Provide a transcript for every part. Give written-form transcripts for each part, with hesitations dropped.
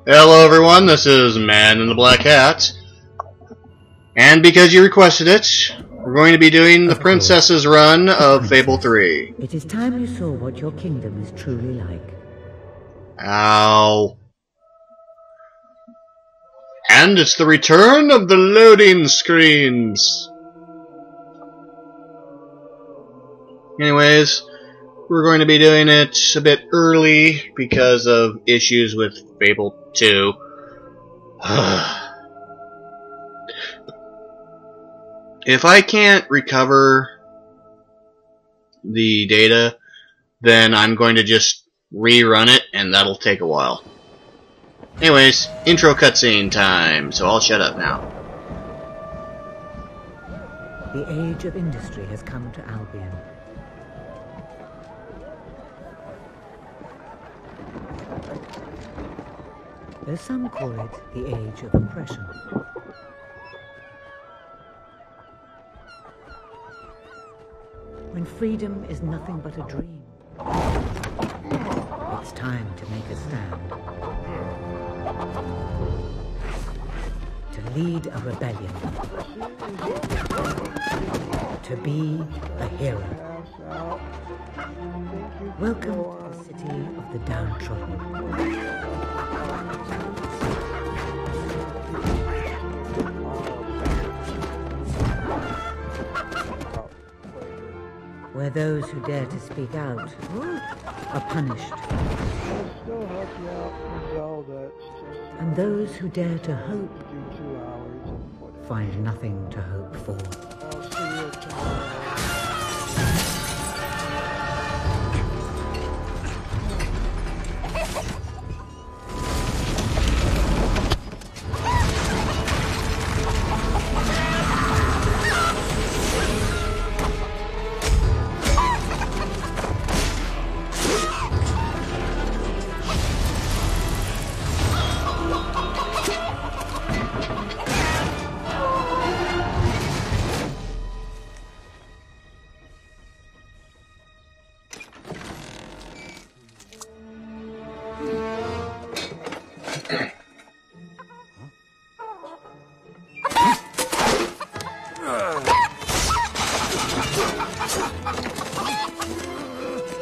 Hello everyone, this is Man in the Black Hat. And because you requested it, we're going to be doing the Princess's run of Fable 3. It is time you saw what your kingdom is truly like. Ow. And it's the return of the loading screens. Anyways, we're going to be doing it a bit early because of issues with Fable 2. If I can't recover the data, then I'm going to just rerun it, and that'll take a while. Anyways, intro cutscene time, so I'll shut up now. The age of industry has come to Albion. Though some call it the age of oppression. When freedom is nothing but a dream, it's time to make a stand. To lead a rebellion. To be a hero. Welcome to the city of the downtrodden. Where those who dare to speak out are punished. And those who dare to hope find nothing to hope for.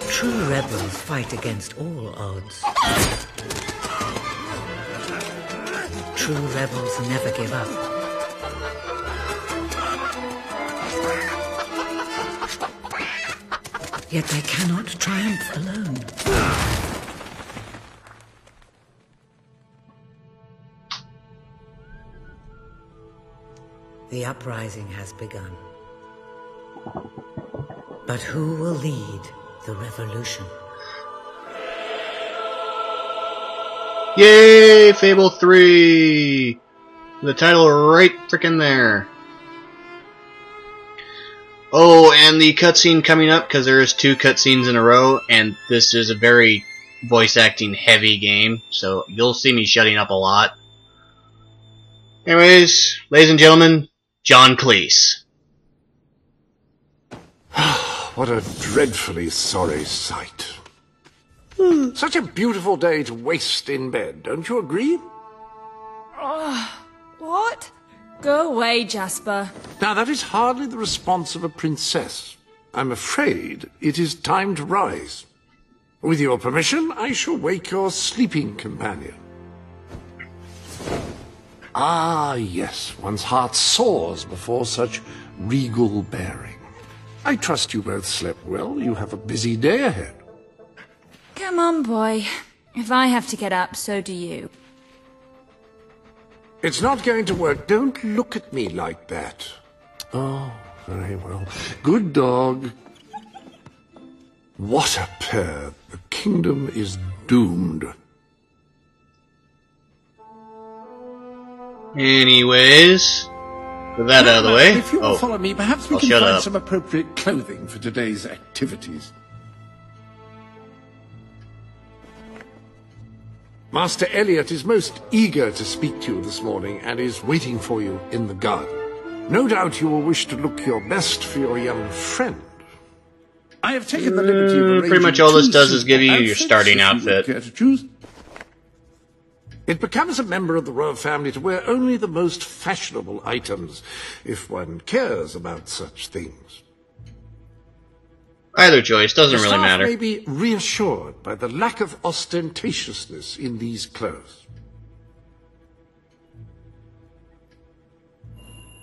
True rebels fight against all odds. True rebels never give up. Yet they cannot triumph alone. The uprising has begun. But who will lead the revolution? Yay! Fable 3! The title right frickin' there. Oh, and the cutscene coming up, because there is 2 cutscenes in a row, and this is a very voice acting heavy game, so you'll see me shutting up a lot. Anyways, ladies and gentlemen, John Cleese. What a dreadfully sorry sight. Such a beautiful day to waste in bed, don't you agree? What? Go away, Jasper. Now, that is hardly the response of a princess. I'm afraid it is time to rise. With your permission, I shall wake your sleeping companion. Ah, yes, one's heart soars before such regal bearing. I trust you both slept well. You have a busy day ahead. Come on, boy. If I have to get up, so do you. It's not going to work. Don't look at me like that. Oh, very well. Good dog. What a pair. The kingdom is doomed. Anyways, with that out of the way, if you will follow me, perhaps we can find some appropriate clothing for today's activities. Master Elliot is most eager to speak to you this morning and is waiting for you in the garden. No doubt you will wish to look your best for your young friend. I have taken the liberty of pretty much all this does is give you your starting outfit. It becomes a member of the royal family to wear only the most fashionable items, if one cares about such things. Either choice, doesn't The really staff matter. may be reassured by the lack of ostentatiousness in these clothes.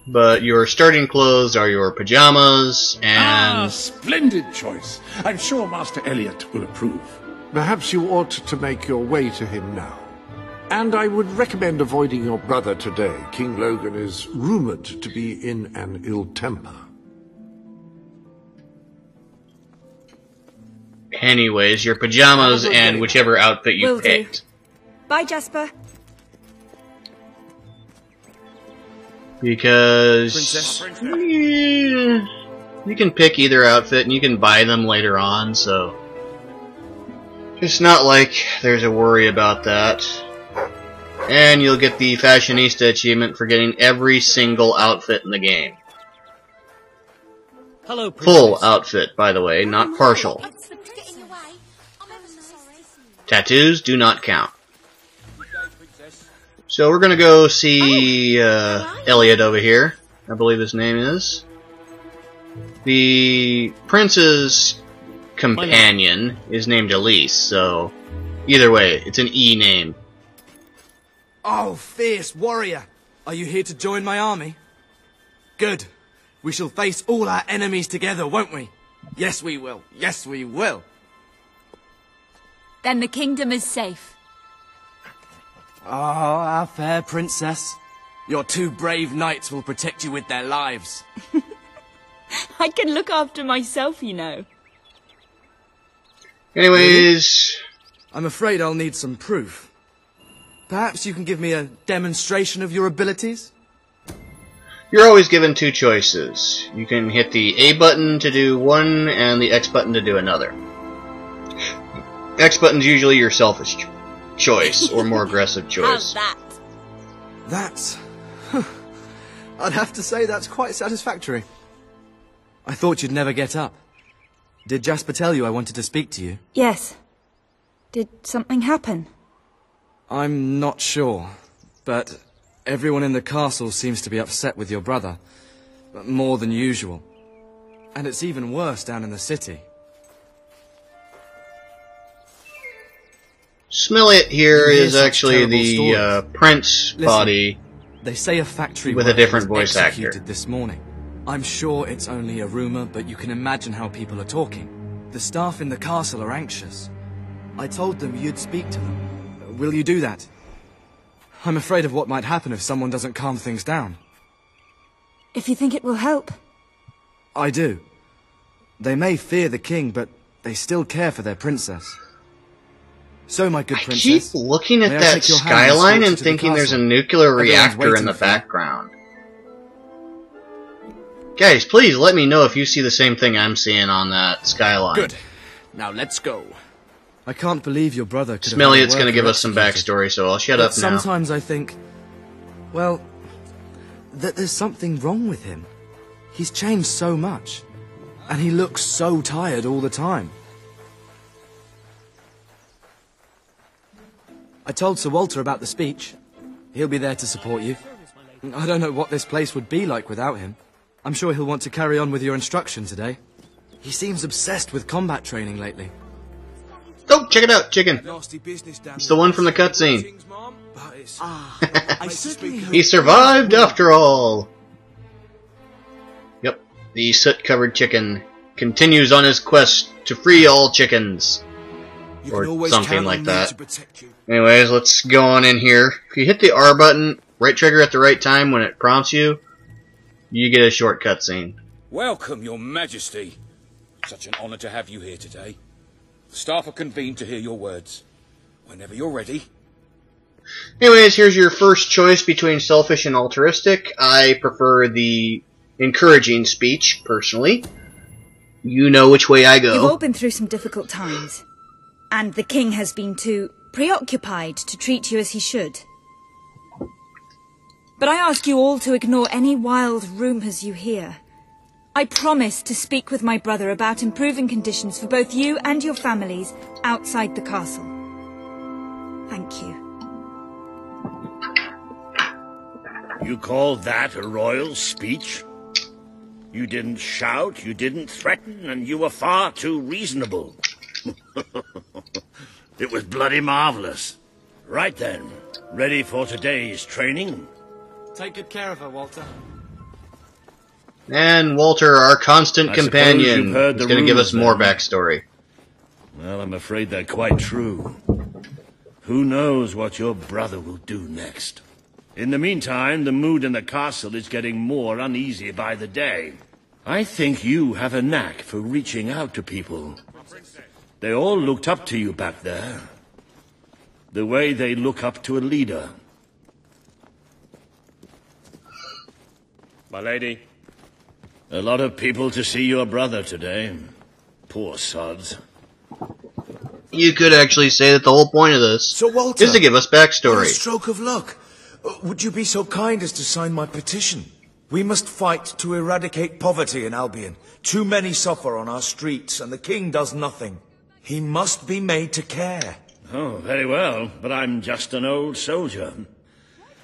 But your starting clothes are your pajamas and... Splendid choice. I'm sure Master Elliot will approve. Perhaps you ought to make your way to him now. And I would recommend avoiding your brother today. King Logan is rumored to be in an ill temper. Anyways, your pajamas and whichever outfit you Will do. picked. Bye, Jasper. Because... Princess. Yeah, you can pick either outfit and you can buy them later on, so... It's not like there's a worry about that. And you'll get the Fashionista achievement for getting every single outfit in the game. Hello, Princess. Full outfit, by the way, not partial. Tattoos do not count. So we're gonna go see Elliot over here. I believe his name is. The prince's companion is named Elise, so either way, it's an E name. Oh, fierce warrior! Are you here to join my army? Good. We shall face all our enemies together, won't we? Yes, we will. Yes, we will. Then the kingdom is safe. Oh, our fair princess. Your two brave knights will protect you with their lives. I can look after myself, you know. Anyways, I'm afraid I'll need some proof. Perhaps you can give me a demonstration of your abilities? you're always given two choices. You can hit the A button to do one and the X button to do another. X button's usually your selfish choice, or more aggressive choice. How's that? That's... I'd have to say that's quite satisfactory. I thought you'd never get up. Did Jasper tell you I wanted to speak to you? Yes. Did something happen? I'm not sure, but everyone in the castle seems to be upset with your brother. More than usual. And it's even worse down in the city. Smelliot here You hear is such actually terrible the stories. Prince Listen. body. They say a factory With a worker different was voice actor. executed this morning. I'm sure it's only a rumor, but you can imagine how people are talking. The staff in the castle are anxious. I told them you'd speak to them. Will you do that? I'm afraid of what might happen if someone doesn't calm things down. If you think it will help. I do. They may fear the king, but they still care for their princess. So, my good I princess, keep looking at may I that take your hand and skyline escort you and to the thinking there's a castle? nuclear Everyone's reactor waiting in the for you. background. Guys, please let me know if you see the same thing I'm seeing on that skyline. Good. Now let's go. I can't believe your brother could have Smelliot's had a going to give worker us some executed. backstory, so I'll shut But up now. sometimes I think, well, that there's something wrong with him. He's changed so much. And he looks so tired all the time. I told Sir Walter about the speech. He'll be there to support you. I don't know what this place would be like without him. I'm sure he'll want to carry on with your instruction today. He seems obsessed with combat training lately. Oh, check it out, chicken. It's It's the one from the cutscene. I certainly He survived after all. Yep, the soot-covered chicken continues on his quest to free all chickens. Or something like that. Anyways, let's go on in here. If you hit the R button, right trigger at the right time when it prompts you, you get a short cutscene. Welcome, Your Majesty. Such an honor to have you here today. The staff are convened to hear your words. Whenever you're ready. Anyways, here's your first choice between selfish and altruistic. I prefer the encouraging speech, personally. You know which way I You've all go. been through some difficult times. And the king has been too preoccupied to treat you as he should. But I ask you all to ignore any wild rumours you hear. I promise to speak with my brother about improving conditions for both you and your families outside the castle. Thank you. You call that a royal speech? You didn't shout, you didn't threaten, and you were far too reasonable. It was bloody marvelous. Right then, ready for today's training? Take good care of her, Walter. And Walter, our constant companion, is going to give us more backstory. Well, I'm afraid they're quite true. Who knows what your brother will do next? In the meantime, the mood in the castle is getting more uneasy by the day. I think you have a knack for reaching out to people. They all looked up to you back there. The way they look up to a leader. My lady. A lot of people to see your brother today. Poor sods. You could actually say that the whole point of this is to give us backstory. A stroke of luck. Would you be so kind as to sign my petition? We must fight to eradicate poverty in Albion. Too many suffer on our streets, and the king does nothing. He must be made to care. Oh, very well, but I'm just an old soldier.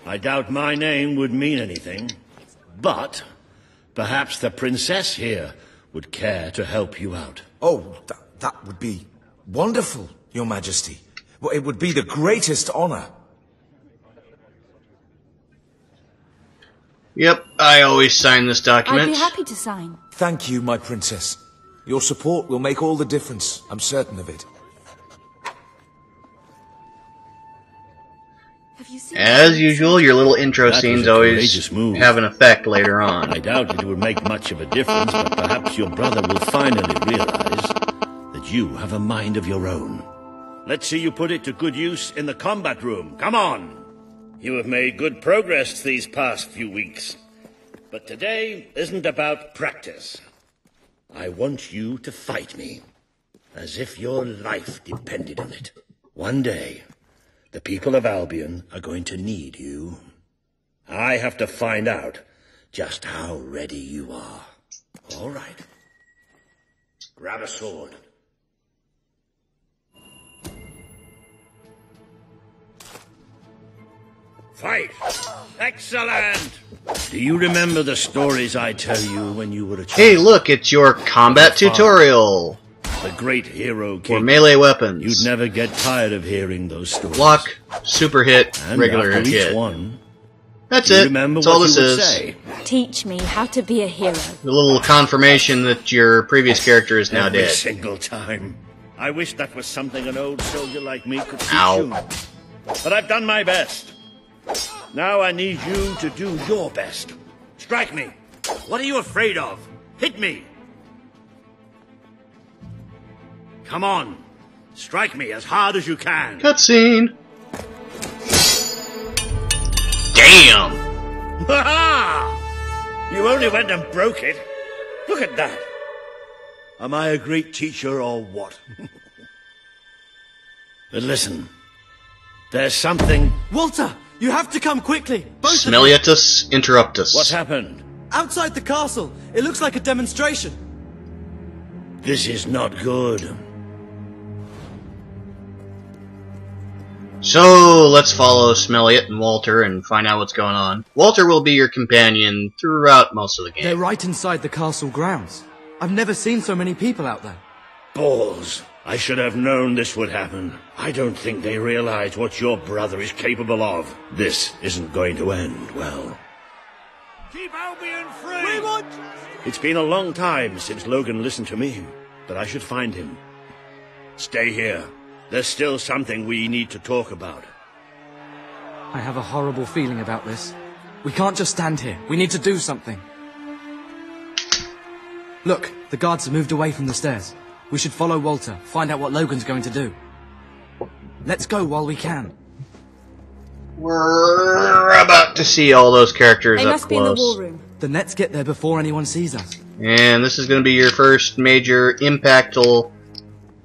I doubt my name would mean anything. But perhaps the princess here would care to help you out. Oh, that would be wonderful, Your Majesty. Well, it would be the greatest honor. Yep, I always sign this document. I'd be happy to sign. Thank you, my princess. Your support will make all the difference. I'm certain of it. As usual, your little intro scenes always have an effect later on. I doubt it would make much of a difference, but perhaps your brother will finally realize that you have a mind of your own. Let's see you put it to good use in the combat room. Come on! You have made good progress these past few weeks. But today isn't about practice. I want you to fight me, as if your life depended on it. One day, the people of Albion are going to need you. I have to find out just how ready you are. All right. Grab a sword. Fight! Excellent! Do you remember the stories I tell you when you were a child? Hey, look, it's your combat tutorial. The great hero king. For melee weapons. You'd never get tired of hearing those stories. Block, super hit, and regular after hit. Each one, that's it. That's all this is. Say? Teach me how to be a hero. The little confirmation that your previous character is now Every dead. single time. I wish that was something an old soldier like me could teach Ow. you. But I've done my best. Now I need you to do your best. Strike me. What are you afraid of? Hit me. Come on. Strike me as hard as you can. Cutscene. Damn. Ha-ha! You only went and broke it. Look at that. Am I a great teacher or what? But listen. There's something... Walter! You have to come quickly! Smeliatus interruptus. What happened? Outside the castle! It looks like a demonstration! This is not good. So, let's follow Smeliot and Walter and find out what's going on. Walter will be your companion throughout most of the game. They're right inside the castle grounds. I've never seen so many people out there. Balls. I should have known this would happen. I don't think they realize what your brother is capable of. This isn't going to end well. Keep Albion free! We want... It's been a long time since Logan listened to me, but I should find him. Stay here. There's still something we need to talk about. I have a horrible feeling about this. We can't just stand here. We need to do something. Look, the guards have moved away from the stairs. We should follow Walter, find out what Logan's going to do. Let's go while we can. We're about to see all those characters They up must be in the close. war room. Then let's get there before anyone sees us. And this is going to be your first major impactful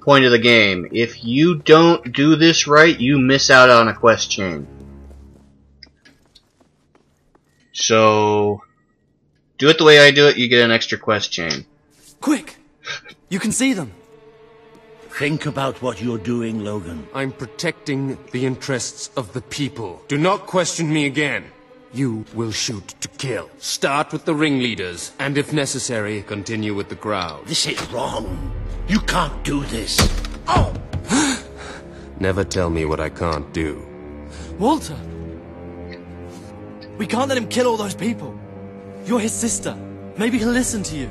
point of the game. If you don't do this right, you miss out on a quest chain. So, do it the way I do it, you get an extra quest chain. Quick! You can see them. Think about what you're doing, Logan. I'm protecting the interests of the people. Do not question me again. You will shoot to kill. Start with the ringleaders, and if necessary, continue with the crowd. This is wrong. You can't do this. Oh! Never tell me what I can't do. Walter! We can't let him kill all those people. You're his sister. Maybe he'll listen to you.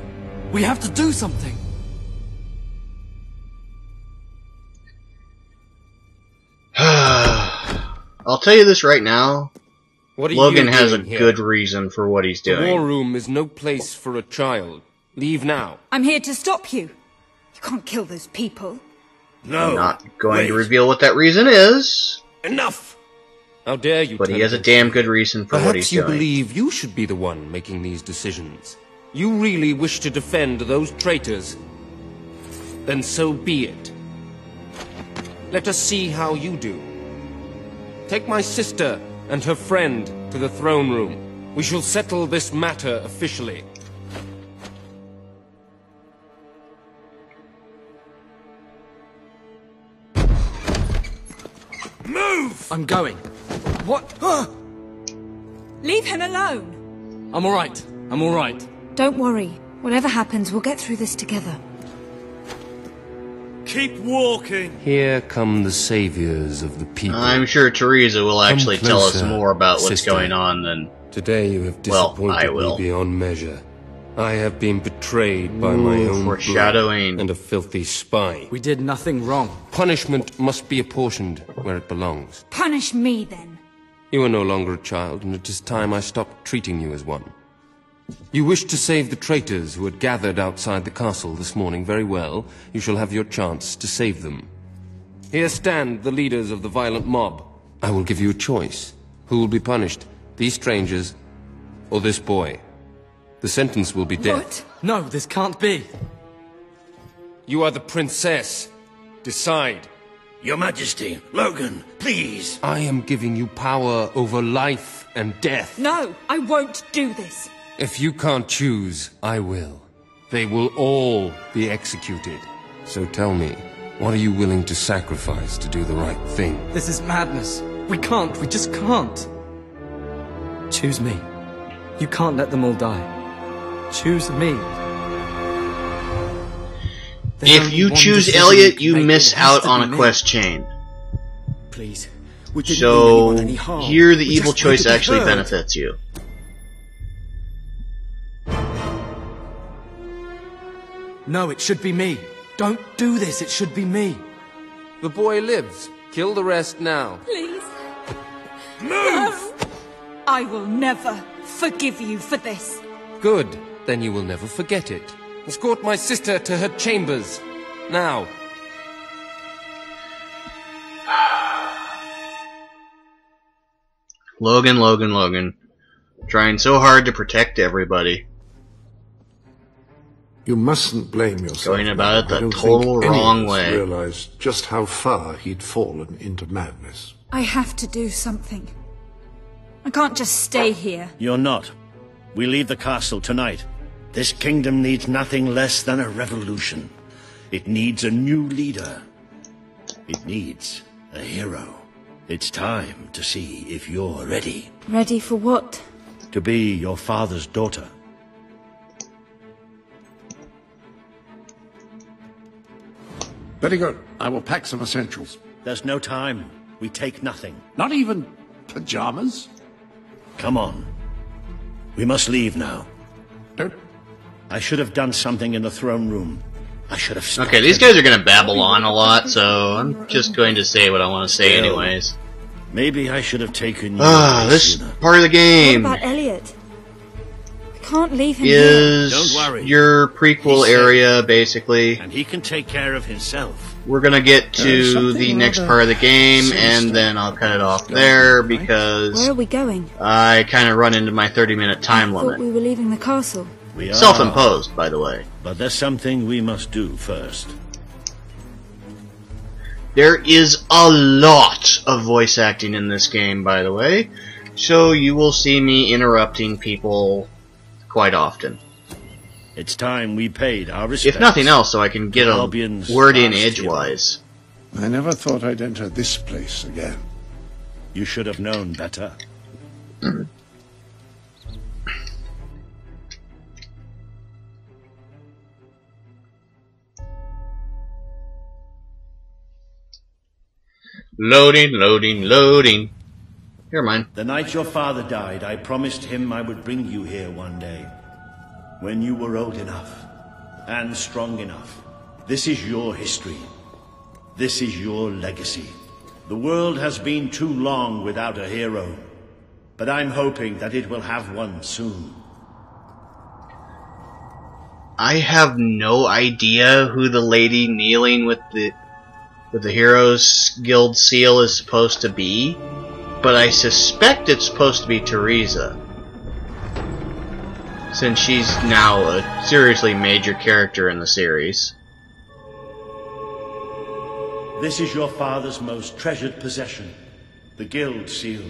We have to do something. I'll tell you this right now. What are Logan you has a doing here? good reason for what he's doing. The war room is no place for a child. Leave now. I'm here to stop you. You can't kill those people. No. I'm not going to reveal what that reason is. Enough! How dare you? But he has a damn good reason for what he's doing. Perhaps you believe you should be the one making these decisions. You really wish to defend those traitors? Then so be it. Let us see how you do. Take my sister and her friend to the throne room. We shall settle this matter officially. Move! I'm going. What? Leave him alone. I'm alright. I'm alright. Don't worry. Whatever happens, we'll get through this together. Keep walking! Here come the saviors of the people. I'm sure Teresa will actually tell us closer, more about what's sister. going on than... Today you have Well, disappointed I will. me beyond measure. I have been betrayed by my own foreshadowing. blood and a filthy spy. We did nothing wrong. Punishment must be apportioned where it belongs. Punish me, then. You are no longer a child, and it is time I stopped treating you as one. You wished to save the traitors who had gathered outside the castle this morning. Very well. You shall have your chance to save them. Here stand the leaders of the violent mob. I will give you a choice. Who will be punished? These strangers, or this boy? The sentence will be death. What? No, this can't be. You are the princess. Decide. Your Majesty, Logan, please. I am giving you power over life and death. No, I won't do this. If you can't choose, I will. They will all be executed. So tell me, what are you willing to sacrifice to do the right thing? This is madness. We can't. We just can't. Choose me. You can't let them all die. Choose me. There's If only you one choose decision Elliot, can you make. miss It has out to on be a me. quest chain. Please. We didn't mean So, anyone any harm. here the We evil just wanted choice to be actually heard. benefits you. No, it should be me. Don't do this. It should be me. The boy lives. Kill the rest now. Please. Move! No. I will never forgive you for this. Good. Then you will never forget it. Escort my sister to her chambers. Now. Logan. Trying so hard to protect everybody. You mustn't blame yourself. Going about it the I don't total think any wrong of us way. realized just how far he'd fallen into madness. I have to do something. I can't just stay here. You're not. We leave the castle tonight. This kingdom needs nothing less than a revolution. It needs a new leader. It needs a hero. It's time to see if you're ready. Ready for what? To be your father's daughter. Very good. I will pack some essentials. There's no time. We take nothing. Not even pajamas? Come on. We must leave now. Don't. I should have done something in the throne room. I should have stopped Okay, these him. guys are gonna babble on a lot, so I'm just going to say what I want to say anyways. Maybe I should have taken you Ah, away this sooner. part of the What game about Elliot? I can't leave him here. is Don't worry. your prequel He's safe. area, basically. And he can take care of himself. We're gonna get to something the next rather part of the game, sinister and then I'll cut it off there, because Where are we going? I kind of run into my 30-minute time I thought limit. we were leaving the castle. We are. Self-imposed, by the way. But there's something we must do first. There is a lot of voice acting in this game, by the way, so you will see me interrupting people quite often. It's time we paid our respects. If nothing else, so I can get a Albion's word in last edgewise. I never thought I'd enter this place again. You should have known better. Loading, loading, loading. Never mind. The night your father died, I promised him I would bring you here one day. When you were old enough and strong enough. This is your history. This is your legacy. The world has been too long without a hero, but I'm hoping that it will have one soon. I have no idea who the lady kneeling with the Heroes Guild seal is supposed to be, but I suspect it's supposed to be Teresa, since she's now a seriously major character in the series. This is your father's most treasured possession, the Guild seal.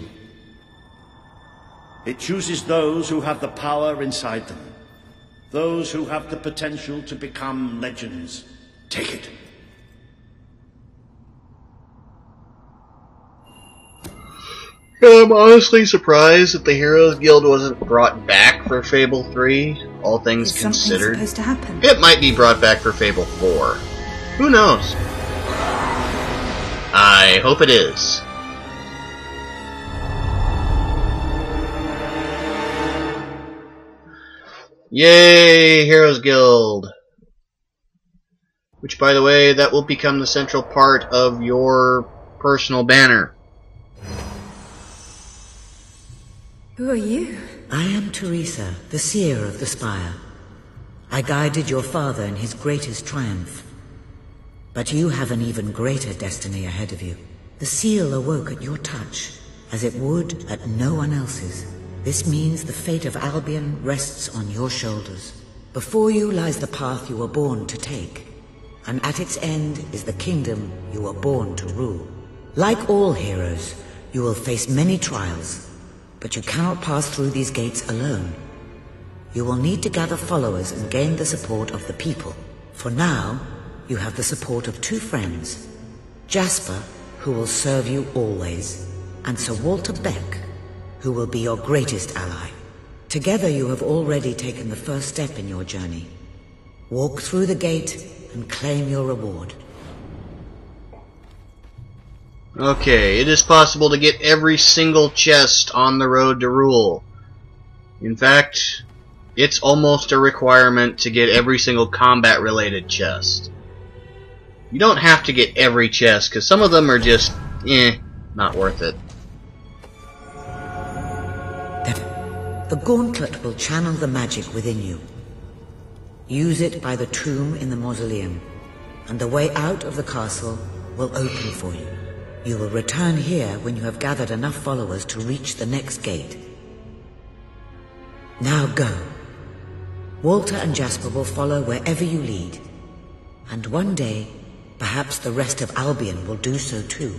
It chooses those who have the power inside them, those who have the potential to become legends. Take it. I'm honestly surprised that the Heroes Guild wasn't brought back for Fable 3, all things considered. Supposed to happen? It might be brought back for Fable 4. Who knows? I hope it is. Yay, Heroes Guild! Which, by the way, that will become the central part of your personal banner. Who are you? I am Teresa, the seer of the spire. I guided your father in his greatest triumph. But you have an even greater destiny ahead of you. The seal awoke at your touch, as it would at no one else's. This means the fate of Albion rests on your shoulders. Before you lies the path you were born to take, and at its end is the kingdom you were born to rule. Like all heroes, you will face many trials, but you cannot pass through these gates alone. You will need to gather followers and gain the support of the people. For now, you have the support of two friends, Jasper, who will serve you always, and Sir Walter Beck, who will be your greatest ally. Together you have already taken the first step in your journey. Walk through the gate and claim your reward. Okay, it is possible to get every single chest on the road to rule. In fact, it's almost a requirement to get every single combat-related chest. You don't have to get every chest, because some of them are just, not worth it. The gauntlet will channel the magic within you. Use it by the tomb in the mausoleum, and the way out of the castle will open for you. You will return here when you have gathered enough followers to reach the next gate. Now go. Walter and Jasper will follow wherever you lead, and one day, perhaps the rest of Albion will do so too.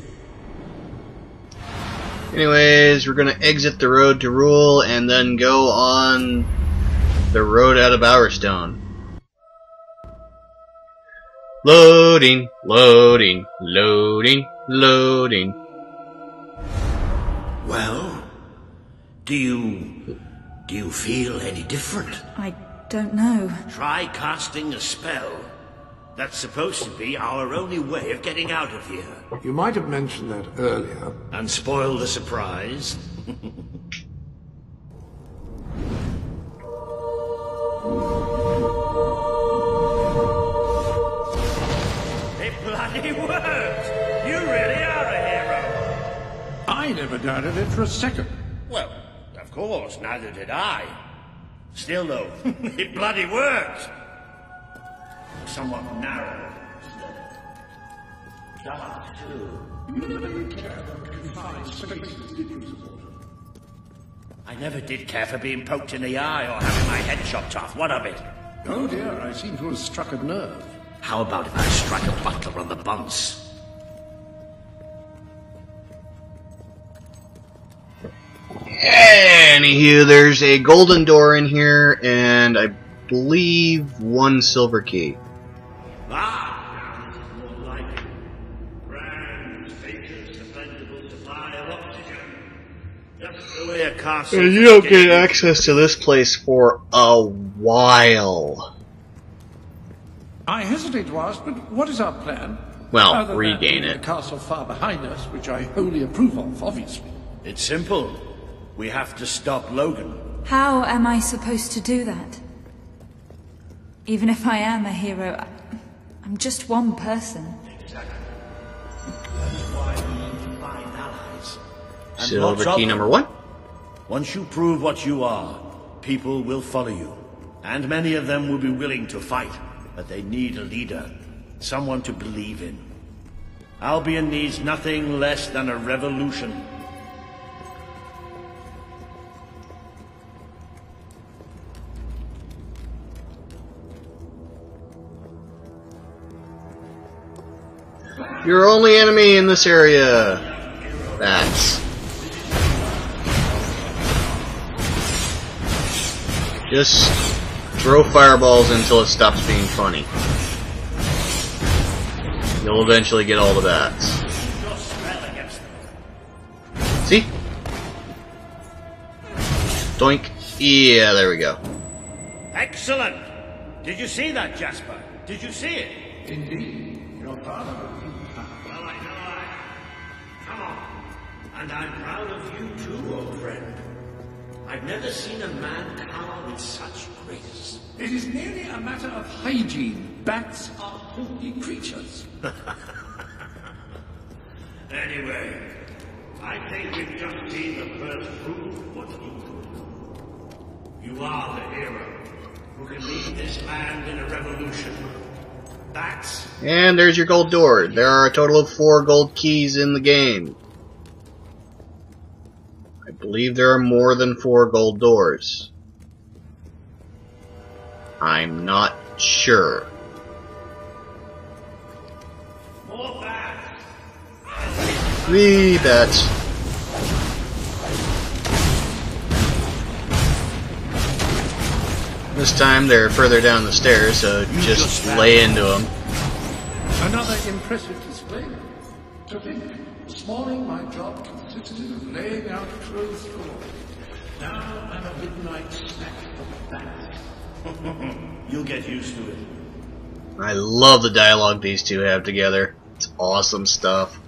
Anyways, we're gonna exit the road to rule and then go on the road out of Bowerstone. Loading, loading, loading, loading. Well, do you feel any different? I don't know. Try casting a spell. That's supposed to be our only way of getting out of here. You might have mentioned that earlier. And spoil the surprise. It bloody worked! You really are a hero! I never doubted it for a second. Well, of course, neither did I. Still though, it bloody worked! Somewhat narrow. Dark, too. I never did care for being poked in the eye or having my head chopped off. What of it? Oh dear, I seem to have struck a nerve. How about if I strike a butler on the bunce? Anywho, there's a golden door in here, and I believe one silver key. Ah! More like it. Grand, spacious, dependable supply of oxygen. Just the way a castle. And you don't get access to this place for a while. I hesitate to ask, but what is our plan? Well, regain The it. castle far behind us, which I wholly approve of, obviously. It's simple. We have to stop Logan. How am I supposed to do that? Even if I am a hero, I'm just one person. Exactly. That's why we need to find allies. And Silver lots key of them. number 1. Once you prove what you are, people will follow you. And many of them will be willing to fight. But they need a leader. Someone to believe in. Albion needs nothing less than a revolution. Your only enemy in this area. Bats. Just throw fireballs until it stops being funny. You'll eventually get all the bats. See? Doink. Yeah, there we go. Excellent! Did you see that, Jasper? Did you see it? Indeed, your father. Well, I know. Come on. And I'm proud of you too, old friend. I've never seen a man cower with such grace. It is merely a matter of hygiene. Bats are filthy creatures. Anyway, I think we've just seen the first proof of what you could do. You are the hero who can lead this land in a revolution. That's... And there's your gold door. There are a total of 4 gold keys in the game. I believe there are more than 4 gold doors. I'm not sure. more bats. 3 bats. This time they're further down the stairs, so just lay into them. Another impressive display. To think, this morning my job consisted of laying out clothes for all. Now I'm a midnight snack for bats. You'll get used to it. I love the dialogue these two have together. It's awesome stuff.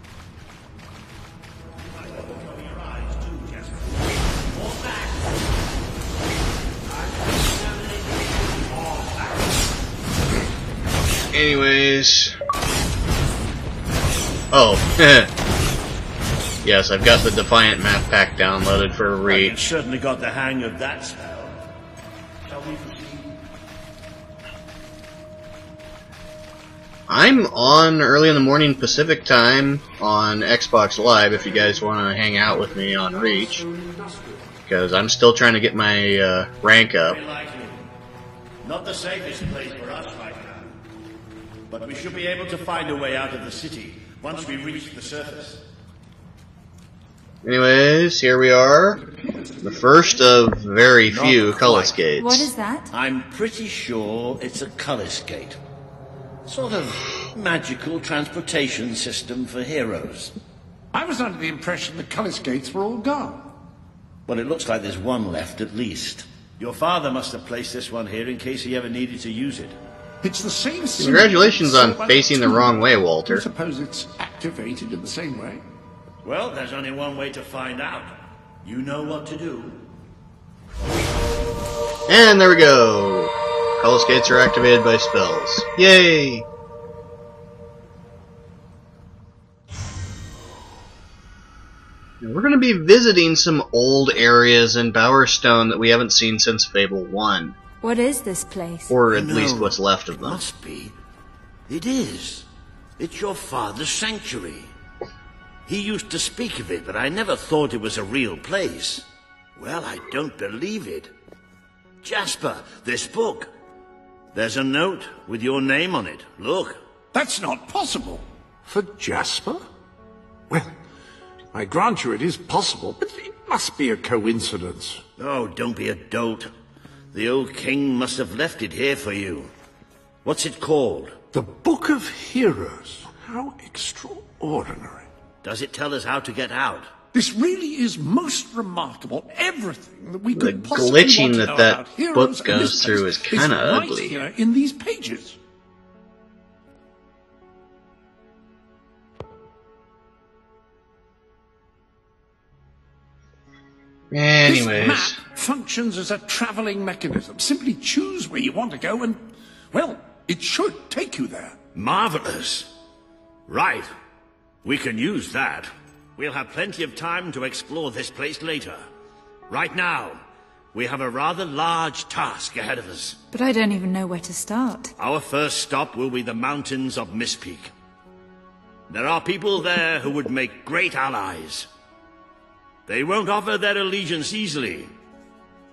Anyways. Oh. Yes, I've got the Defiant map pack downloaded for Reach. You've certainly got the hang of that spell. Shall we proceed? I'm on early in the morning Pacific time on Xbox Live if you guys want to hang out with me on Reach. Because I'm still trying to get my rank up. Very likely. Not the safest place for us right now. But we should be able to find a way out of the city once we reach the surface. Anyways, here we are. The first of very few Cullis gates. What is that? I'm pretty sure it's a Cullis gate. Sort of magical transportation system for heroes. I was under the impression the Cullis gates were all gone. Well, it looks like there's one left at least. Your father must have placed this one here in case he ever needed to use it. It's the same symbol. Congratulations on So facing the wrong way, Walter. I suppose it's activated in the same way. Well, there's only one way to find out. You know what to do. And there we go. Cullis gates are activated by spells. Yay! Now we're going to be visiting some old areas in Bowerstone that we haven't seen since Fable 1. What is this place? Or at least what's left of them. Must be. It is. It's your father's sanctuary. He used to speak of it, but I never thought it was a real place. Well, I don't believe it. Jasper, this book. There's a note with your name on it. Look. That's not possible. For Jasper? Well, I grant you it is possible, but it must be a coincidence. Oh, don't be a dolt. The old king must have left it here for you. What's it called? The Book of Heroes. How extraordinary. Does it tell us how to get out? This really is most remarkable. Everything that we The could possibly glitching want to that know that about heroes book and goes this through place is kinda right ugly. here in these pages. Anyways. This map functions as a traveling mechanism. Simply choose where you want to go and, well, it should take you there. Marvelous. Right. We can use that. We'll have plenty of time to explore this place later. Right now, we have a rather large task ahead of us. But I don't even know where to start. Our first stop will be the mountains of Mistpeak. There are people there who would make great allies. They won't offer their allegiance easily,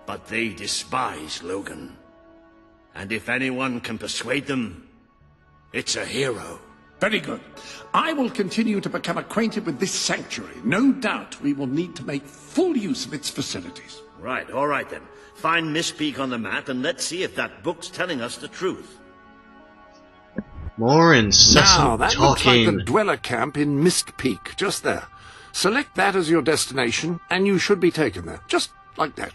but they despise Logan. And if anyone can persuade them, it's a hero. Very good. I will continue to become acquainted with this sanctuary. No doubt we will need to make full use of its facilities. Right, all right then. Find Mistpeak on the map and let's see if that book's telling us the truth. More incessant now, that talking. looks like the dweller camp in Mistpeak, just there. Select that as your destination, and you should be taken there. Just like that.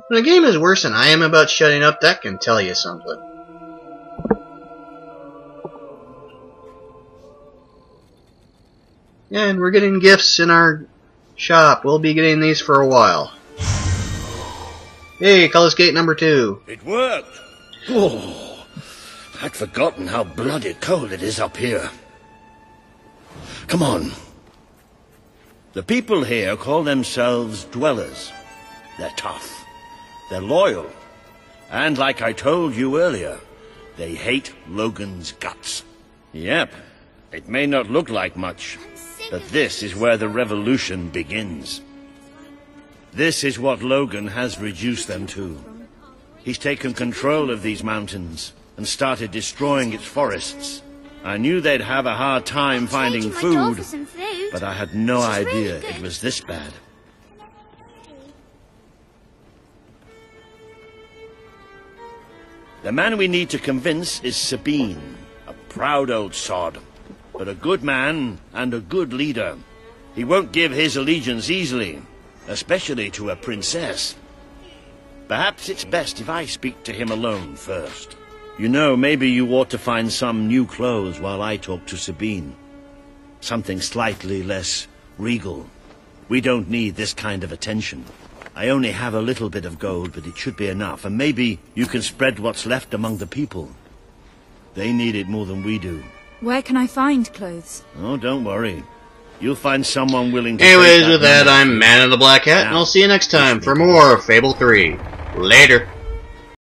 When a game is worse than I am about shutting up, that can tell you something. And we're getting gifts in our shop. We'll be getting these for a while. Hey, Cullis Gate number 2. It worked! Oh, I'd forgotten how bloody cold it is up here. Come on. The people here call themselves dwellers. They're tough. They're loyal. And like I told you earlier, they hate Logan's guts. Yep, it may not look like much, but this is where the revolution begins. This is what Logan has reduced them to. He's taken control of these mountains and started destroying its forests. I knew they'd have a hard time finding food, but I had no idea it was this bad. The man we need to convince is Sabine, a proud old sod, but a good man and a good leader. He won't give his allegiance easily, especially to a princess. Perhaps it's best if I speak to him alone first. You know, maybe you ought to find some new clothes while I talk to Sabine. Something slightly less regal. We don't need this kind of attention. I only have a little bit of gold, but it should be enough, and maybe you can spread what's left among the people. They need it more than we do. Where can I find clothes? Oh, don't worry. You'll find someone willing to... Anyways, with that, I'm Man in the Black Hat, and I'll see you next time for more Fable 3. Later.